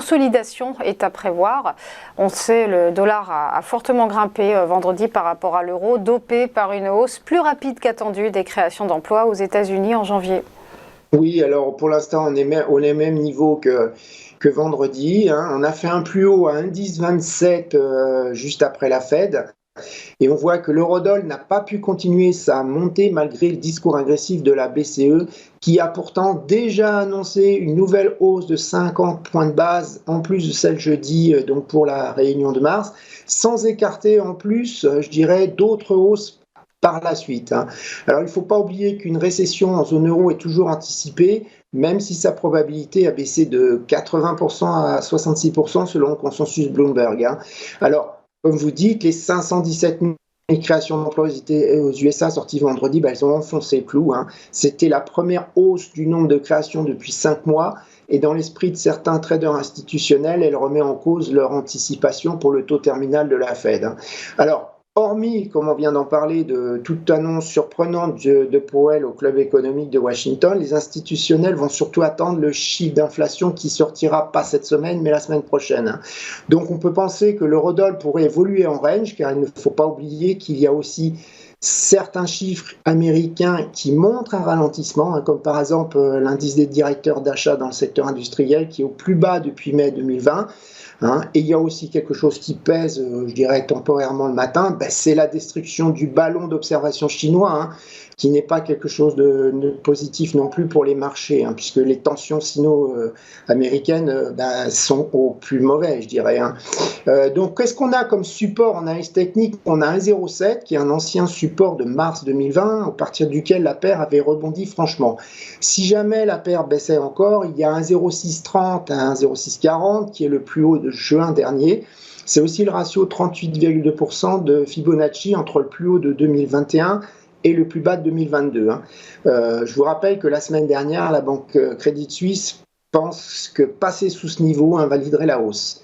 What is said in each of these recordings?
consolidation est à prévoir. On sait le dollar a fortement grimpé vendredi par rapport à l'euro, dopé par une hausse plus rapide qu'attendue des créations d'emplois aux États-Unis en janvier. Oui, alors pour l'instant, on est au même niveau que vendredi, hein. On a fait un plus haut à 1,1027 juste après la Fed. Et on voit que l'eurodoll n'a pas pu continuer sa montée malgré le discours agressif de la BCE, qui a pourtant déjà annoncé une nouvelle hausse de 50 points de base, en plus de celle jeudi, donc pour la réunion de mars, sans écarter en plus, je dirais, d'autres hausses par la suite, hein. Alors il ne faut pas oublier qu'une récession en zone euro est toujours anticipée, même si sa probabilité a baissé de 80% à 66% selon le consensus Bloomberg, hein. Alors, comme vous dites, les 517 000 créations d'emplois aux USA sorties vendredi, elles ont enfoncé le clou, hein. C'était la première hausse du nombre de créations depuis 5 mois. Et dans l'esprit de certains traders institutionnels, elle remet en cause leur anticipation pour le taux terminal de la Fed, hein. Alors, hormis, comme on vient d'en parler, de toute annonce surprenante de Powell au Club économique de Washington, les institutionnels vont surtout attendre le chiffre d'inflation qui sortira pas cette semaine, mais la semaine prochaine. Donc on peut penser que l'eurodoll pourrait évoluer en range, car il ne faut pas oublier qu'il y a aussi certains chiffres américains qui montrent un ralentissement, hein, comme par exemple l'indice des directeurs d'achat dans le secteur industriel qui est au plus bas depuis mai 2020. Hein, et il y a aussi quelque chose qui pèse, je dirais temporairement le matin, c'est la destruction du ballon d'observation chinois, hein, qui n'est pas quelque chose de positif non plus pour les marchés, hein, puisque les tensions sino-américaines sont au plus mauvais, je dirais, hein. Donc, qu'est-ce qu'on a comme support en analyse technique? On a 1,07 qui est un ancien support de mars 2020, à partir duquel la paire avait rebondi franchement. Si jamais la paire baissait encore, il y a 1,0630 à 1,0640 qui est le plus haut de juin dernier. C'est aussi le ratio 38,2% de Fibonacci entre le plus haut de 2021 et le plus bas de 2022, hein. Je vous rappelle que la semaine dernière, la banque Crédit Suisse pense que passer sous ce niveau invaliderait la hausse.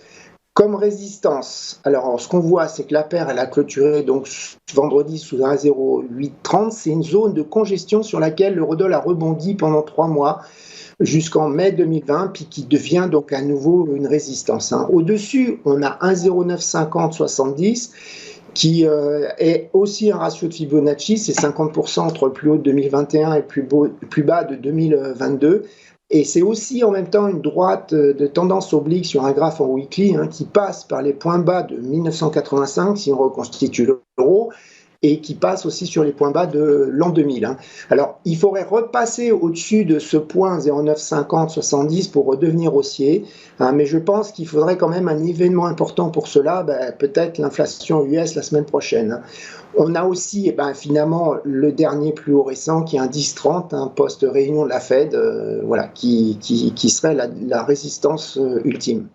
Comme résistance, alors ce qu'on voit, c'est que la paire, elle a clôturé donc vendredi sous 1,0830. C'est une zone de congestion sur laquelle l'eurodoll a rebondi pendant 3 mois jusqu'en mai 2020, puis qui devient donc à nouveau une résistance, hein. Au-dessus, on a 1,0950-70 qui est aussi un ratio de Fibonacci, c'est 50% entre le plus haut de 2021 et le plus bas de 2022. Et c'est aussi en même temps une droite de tendance oblique sur un graphe en weekly, hein, qui passe par les points bas de 1985 si on reconstitue l'euro, et qui passe aussi sur les points bas de l'an 2000, hein. Alors, il faudrait repasser au-dessus de ce point 0,950-70 pour redevenir haussier, hein, mais je pense qu'il faudrait quand même un événement important pour cela, peut-être l'inflation US la semaine prochaine, hein. On a aussi finalement le dernier plus haut récent qui est un 10,30, un post-réunion de la Fed, qui serait la résistance ultime.